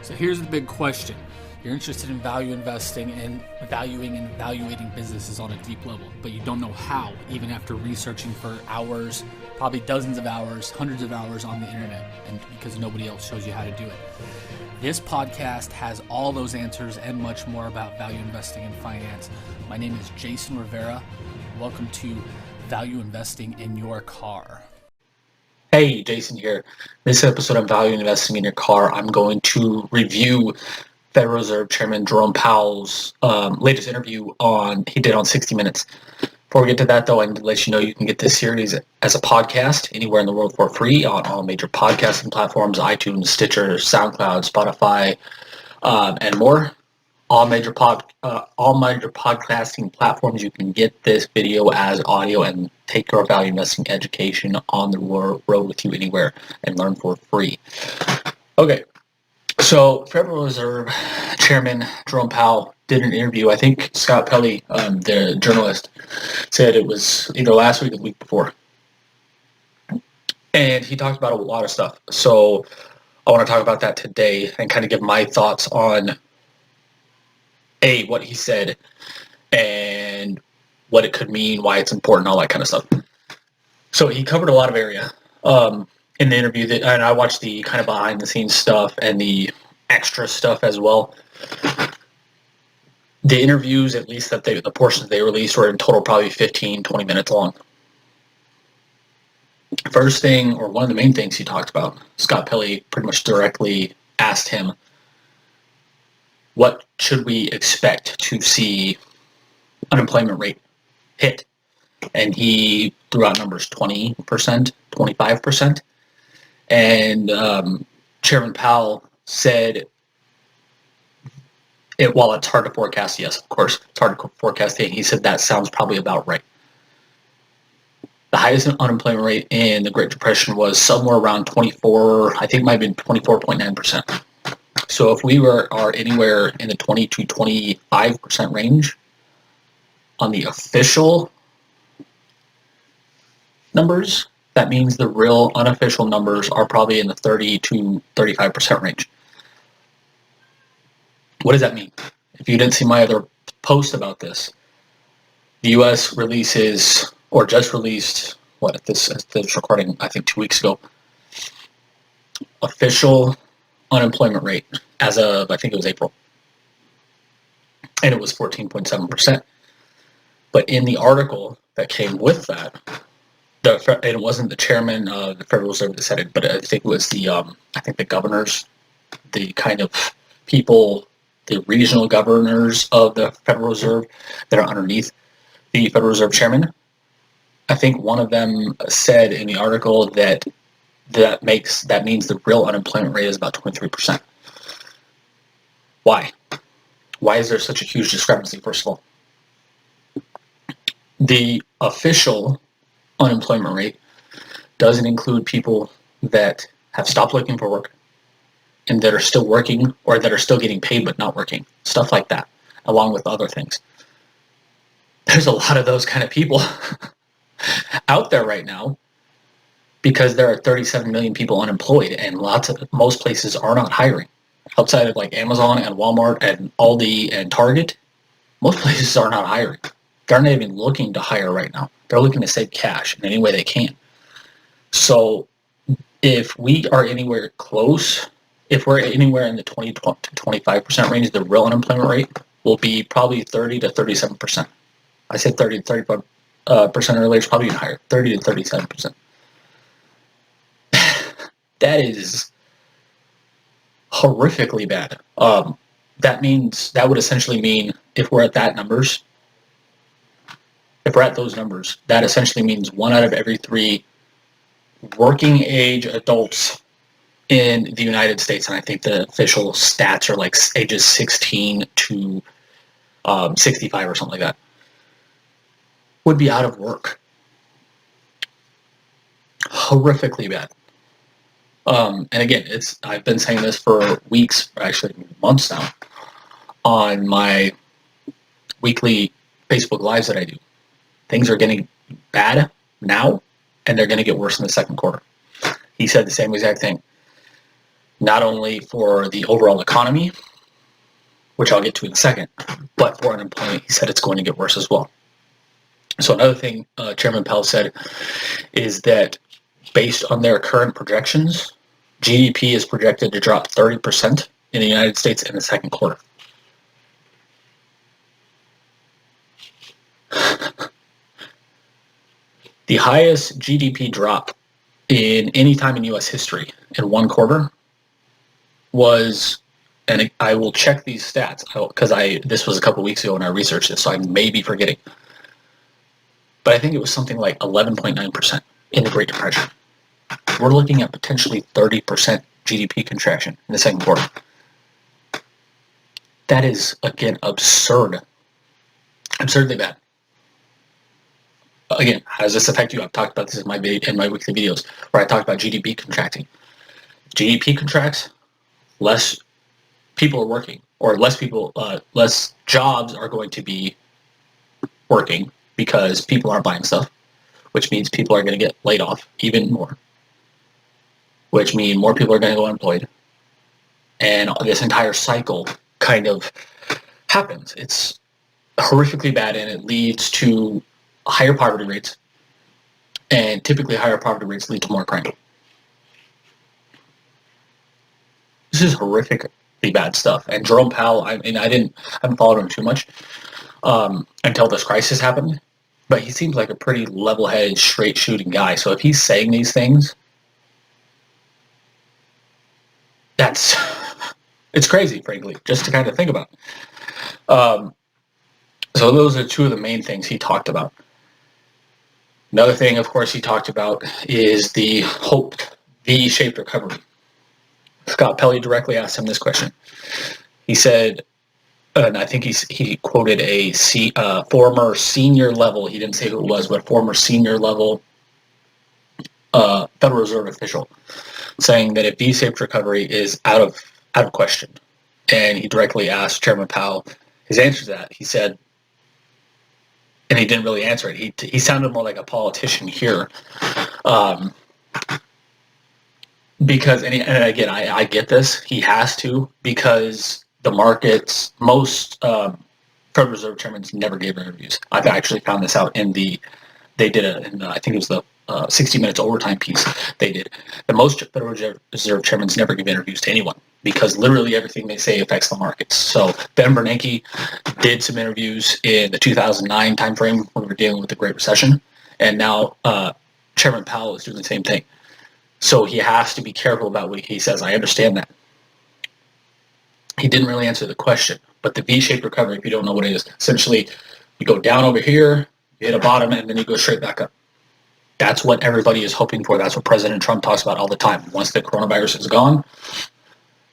So here's the big question. You're interested in value investing and valuing and evaluating businesses on a deep level, but you don't know how, even after researching for hours, probably dozens of hours, hundreds of hours on the internet, and because nobody else shows you how to do it. This podcast has all those answers and much more about value investing and finance. My name is Jason Rivera. Welcome to Value Investing in Your Car. Hey, Jason here. This episode of Value Investing in Your Car, I'm going to review Federal Reserve Chairman Jerome Powell's latest interview he did on 60 Minutes. Before we get to that, though, I need to let you know you can get this series as a podcast anywhere in the world for free on all major podcasting platforms, iTunes, Stitcher, SoundCloud, Spotify, and more. All major podcasting platforms, you can get this video as audio and take your value investing education on the road with you anywhere and learn for free. Okay, so Federal Reserve Chairman Jerome Powell did an interview. I think Scott Pelley, the journalist, said it was either last week or the week before. And he talked about a lot of stuff. So I want to talk about that today and kind of give my thoughts on what he said and what it could mean, why it's important, all that kind of stuff. So he covered a lot of area in the interview, and I watched the kind of behind-the-scenes stuff and the extra stuff as well. The interviews, at least the portions they released, were in total probably 15, 20 minutes long. First thing, or one of the main things he talked about, Scott Pelley pretty much directly asked him, what should we expect to see unemployment rate hit? And he threw out numbers 20%, 25%. And Chairman Powell said, while it's hard to forecast, yes, of course, it's hard to forecast it, he said that sounds probably about right. The highest unemployment rate in the Great Depression was somewhere around 24, I think it might have been 24.9%. So if we are anywhere in the 20 to 25% range on the official numbers, that means the real unofficial numbers are probably in the 30 to 35% range. What does that mean? If you didn't see my other post about this, the U.S. releases, or just released, this recording, I think 2 weeks ago, official unemployment rate as of, I think it was April. And it was 14.7%. But in the article that came with that, and it wasn't the chairman of the Federal Reserve that said it, but I think it was the governors, the kind of people, the regional governors of the Federal Reserve that are underneath the Federal Reserve chairman. I think one of them said in the article that means the real unemployment rate is about 23%. Why? Why is there such a huge discrepancy, first of all? The official unemployment rate doesn't include people that have stopped looking for work and that are still working or that are still getting paid but not working. Stuff like that, along with other things. There's a lot of those kind of people out there right now because there are 37 million people unemployed and most places are not hiring. Outside of like Amazon and Walmart and Aldi and Target, most places are not hiring. They're not even looking to hire right now. They're looking to save cash in any way they can. So if we are anywhere close, if we're anywhere in the 20 to 25% range, the real unemployment rate will be probably 30 to 37%. I said 30 to 35% earlier, it's probably even higher, 30 to 37%. That is horrifically bad. That would essentially mean if we're at those numbers, that essentially means 1 out of every 3 working age adults in the United States, and I think the official stats are like ages 16 to 65 or something like that, would be out of work. Horrifically bad. And again, I've been saying this for weeks, actually months now, on my weekly Facebook Lives that I do. Things are getting bad now, and they're going to get worse in the second quarter. He said the same exact thing. not only for the overall economy, which I'll get to in a second, but for unemployment. He said it's going to get worse as well. So another thing Chairman Powell said is that based on their current projections, GDP is projected to drop 30% in the United States in the second quarter. The highest GDP drop in any time in U.S. history in one quarter was, and I will check these stats because this was a couple weeks ago when I researched this, so I may be forgetting. But I think it was something like 11.9% in the Great Depression. We're looking at potentially 30% GDP contraction in the second quarter. That is, again, absurd. Absurdly bad. Again, how does this affect you? I've talked about this in my weekly videos where I talk about GDP contracting. GDP contracts, less people are working, or less jobs are going to be working because people aren't buying stuff, which means people are going to get laid off even more, which means more people are going to go unemployed. And this entire cycle kind of happens. It's horrifically bad, and it leads to higher poverty rates, and typically higher poverty rates lead to more crime. This is horrifically bad stuff. And Jerome Powell, I haven't followed him too much until this crisis happened, but he seems like a pretty level-headed, straight-shooting guy. So if he's saying these things, it's crazy, frankly, just to kind of think about. So those are two of the main things he talked about. Another thing, of course, he talked about is the hoped V-shaped recovery. Scott Pelley directly asked him this question. He said, and I think he quoted a former senior level, he didn't say who it was, but former senior level Federal Reserve official, saying that a V-shaped recovery is out of question. And he directly asked Chairman Powell his answer to that. He said, and he didn't really answer it. He sounded more like a politician here, because and again I get this. He has to, because the markets, most Federal Reserve chairmen never gave interviews. I've actually found this out I think it was the 60 Minutes overtime piece they did. The most Federal Reserve chairmen never give interviews to anyone, because literally everything they say affects the markets. So Ben Bernanke did some interviews in the 2009 timeframe when we were dealing with the Great Recession, and now Chairman Powell is doing the same thing. So he has to be careful about what he says. I understand that. He didn't really answer the question, but the V-shaped recovery, if you don't know what it is, essentially you go down over here, you hit a bottom, and then you go straight back up. That's what everybody is hoping for. That's what President Trump talks about all the time. Once the coronavirus is gone,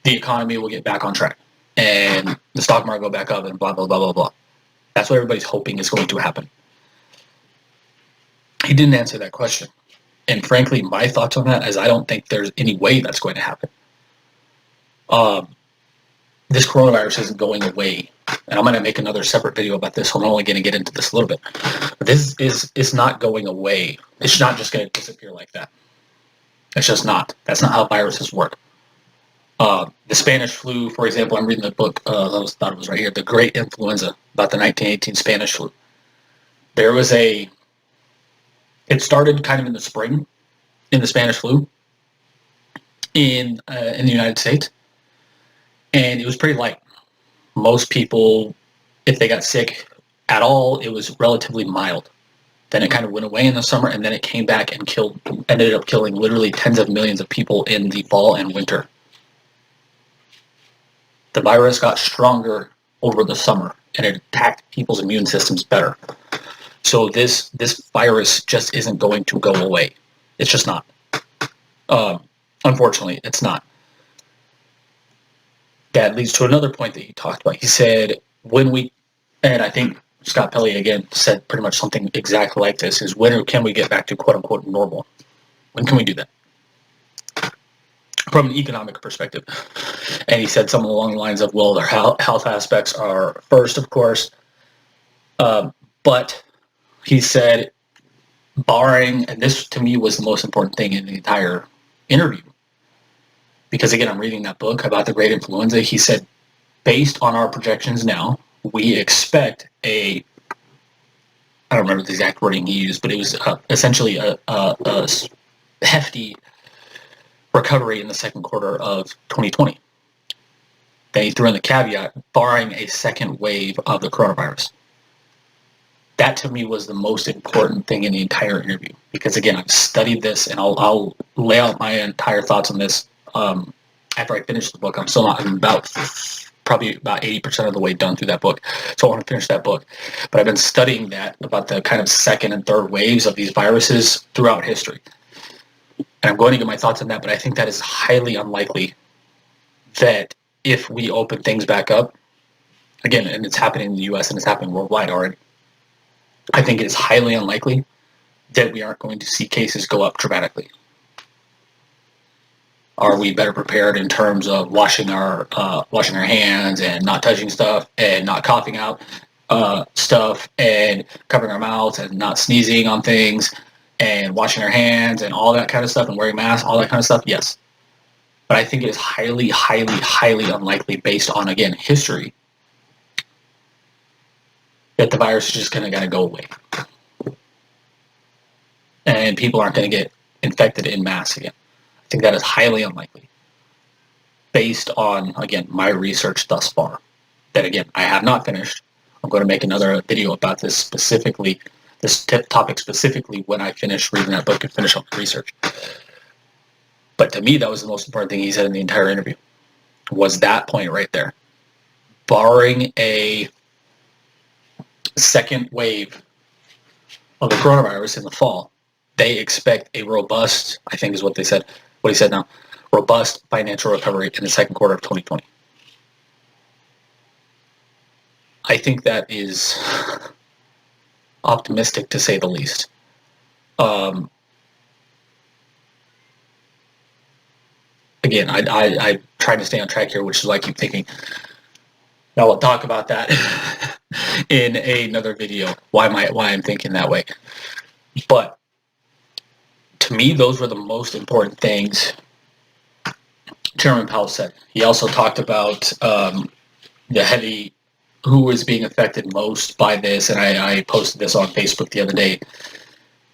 the economy will get back on track, and the stock market will go back up, and blah, blah, blah, blah, blah. That's what everybody's hoping is going to happen. He didn't answer that question. And frankly, my thoughts on that is I don't think there's any way that's going to happen. This coronavirus isn't going away. And I'm going to make another separate video about this. I'm only going to get into this a little bit. But this is not going away. It's not just going to disappear like that. It's just not. That's not how viruses work. The Spanish flu, for example, I'm reading the book, I thought it was right here, The Great Influenza, about the 1918 Spanish flu. It started kind of in the spring, in the Spanish flu, in the United States, and it was pretty light. Most people, if they got sick at all, it was relatively mild. Then it kind of went away in the summer, and then it came back and ended up killing literally tens of millions of people in the fall and winter. The virus got stronger over the summer, and it attacked people's immune systems better. So this virus just isn't going to go away. It's just not. Unfortunately, it's not. That leads to another point that he talked about. He said, and I think Scott Pelley again said pretty much something exactly like this, is when can we get back to quote unquote normal? When can we do that? From an economic perspective. And he said something along the lines of, well, their health aspects are first, of course, but he said, barring, and this to me was the most important thing in the entire interview, because again, I'm reading that book about the great influenza. He said, based on our projections now, we expect I don't remember the exact wording he used, but it was essentially a hefty recovery in the second quarter of 2020. Then he threw in the caveat, barring a second wave of the coronavirus. That to me was the most important thing in the entire interview, because again, I've studied this, and I'll lay out my entire thoughts on this after I finish the book. I'm probably about 80% of the way done through that book, so I want to finish that book. But I've been studying that about the kind of second and third waves of these viruses throughout history, and I'm going to get my thoughts on that. But I think that is highly unlikely that if we open things back up again, and it's happening in the U.S. and it's happening worldwide already, I think it is highly unlikely that we aren't going to see cases go up dramatically. Are we better prepared in terms of washing our hands and not touching stuff and not coughing out stuff and covering our mouths and not sneezing on things and washing our hands and all that kind of stuff and wearing masks, all that kind of stuff? Yes. But I think it is highly, highly, highly unlikely, based on, again, history, that the virus is just going to go away. And people aren't going to get infected in mass again. I think that is highly unlikely, based on, again, my research thus far. That, again, I have not finished. I'm going to make another video about this specifically, this topic specifically, when I finish reading that book and finish up the research. But to me, that was the most important thing he said in the entire interview, was that point right there. Barring a second wave of the coronavirus in the fall, they expect a robust, I think is what they said, what he said now, robust financial recovery in the second quarter of 2020. I think that is optimistic, to say the least. Again, I try to stay on track here, which is why I keep thinking. Now we'll talk about that in another video, why I'm thinking that way. But to me, those were the most important things Chairman Powell said. He also talked about who is being affected most by this, and I posted this on Facebook the other day.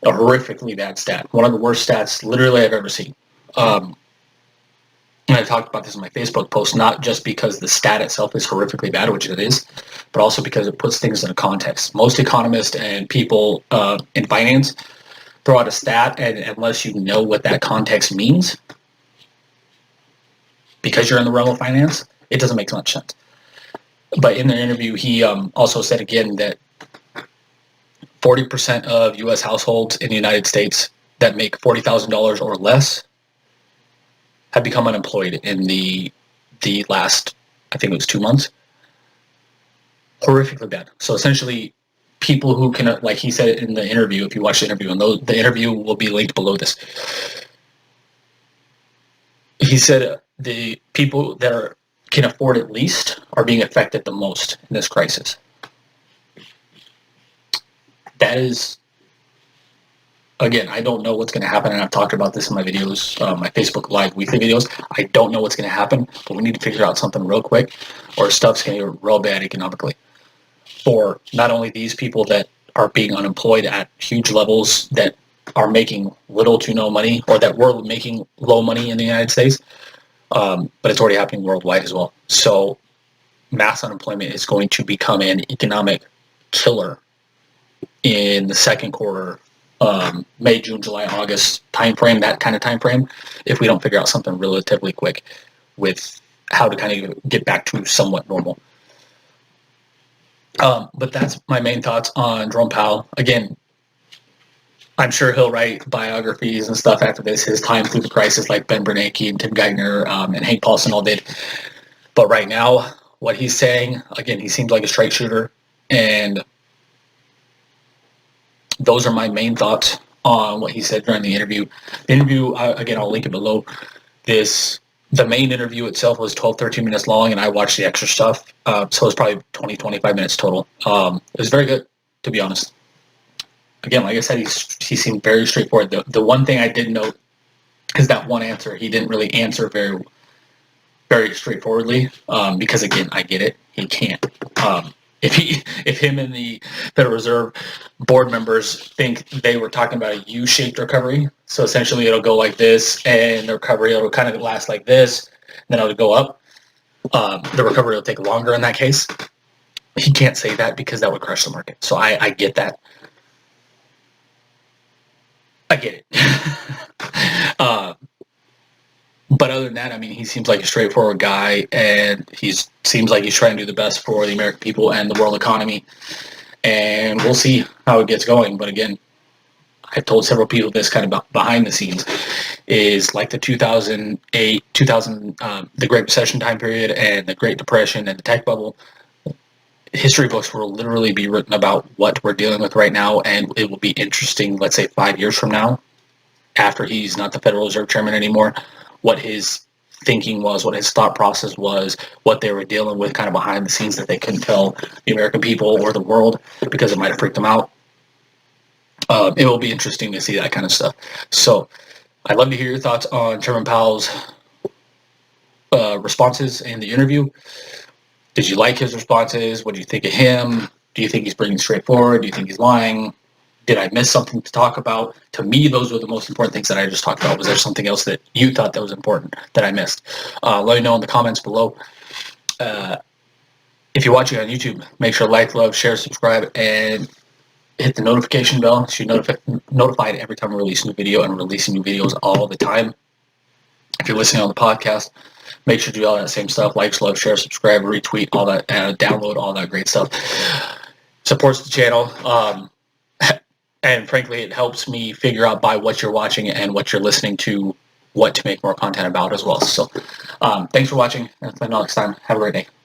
A horrifically bad stat. One of the worst stats literally I've ever seen. And I talked about this in my Facebook post, not just because the stat itself is horrifically bad, which it is, but also because it puts things in a context. Most economists and people in finance throw out a stat, and unless you know what that context means, because you're in the realm of finance, it doesn't make much sense. But in the interview, he also said again that 40% of U.S. households in the United States that make $40,000 or less have become unemployed in the last, I think it was 2 months. Horrifically bad. So essentially, people who can, like he said in the interview, if you watch the interview, and the interview will be linked below this. He said the people that can afford it least are being affected the most in this crisis. That is, again, I don't know what's going to happen, and I've talked about this in my videos, my Facebook Live weekly videos. I don't know what's going to happen, but we need to figure out something real quick, or stuff's going to get real bad economically. For not only these people that are being unemployed at huge levels, that are making little to no money, or that were making low money in the United States, but it's already happening worldwide as well. So mass unemployment is going to become an economic killer in the second quarter, May, June, July, August timeframe, that kind of timeframe, if we don't figure out something relatively quick with how to kind of get back to somewhat normal. But that's my main thoughts on Jerome Powell. Again, I'm sure he'll write biographies and stuff after this, his time through the crisis, like Ben Bernanke and Tim Geithner and Hank Paulson all did. But right now, what he's saying, again, he seems like a straight shooter, and those are my main thoughts on what he said during the interview. The interview, again, I'll link it below. The main interview itself was 12, 13 minutes long, and I watched the extra stuff. So it was probably 20, 25 minutes total. It was very good, to be honest. Again, like I said, he seemed very straightforward. The one thing I did note is that one answer he didn't really answer very very straightforwardly, because again, I get it. He can't. If him and the Federal Reserve board members think they were talking about a U-shaped recovery, so essentially it'll go like this, and the recovery it'll kind of last like this, then it'll go up. The recovery will take longer in that case. He can't say that because that would crush the market. So I get that. I get it. But other than that, I mean, he seems like a straightforward guy, and he seems like he's trying to do the best for the American people and the world economy. And we'll see how it gets going. But again, I've told several people this kind of behind the scenes is like the 2008, the Great Recession time period and the Great Depression and the tech bubble. History books will literally be written about what we're dealing with right now, and it will be interesting, let's say 5 years from now, after he's not the Federal Reserve Chairman anymore, what his thinking was, what his thought process was, what they were dealing with kind of behind the scenes that they couldn't tell the American people or the world because it might have freaked them out. It will be interesting to see that kind of stuff. So I'd love to hear your thoughts on Chairman Powell's responses in the interview. Did you like his responses? What do you think of him? Do you think he's bringing straightforward? Do you think he's lying? Did I miss something to talk about? To me, those were the most important things that I just talked about. Was there something else that you thought that was important that I missed? Let me know in the comments below. If you're watching on YouTube, make sure to like, love, share, subscribe, and hit the notification bell so you're notified every time I release a new video, and releasing new videos all the time. If you're listening on the podcast, make sure to do all that same stuff. Like, love, share, subscribe, retweet, all that, download all that great stuff. Supports the channel. And frankly, it helps me figure out by what you're watching and what you're listening to, what to make more content about as well. So thanks for watching. Until next time, have a great day.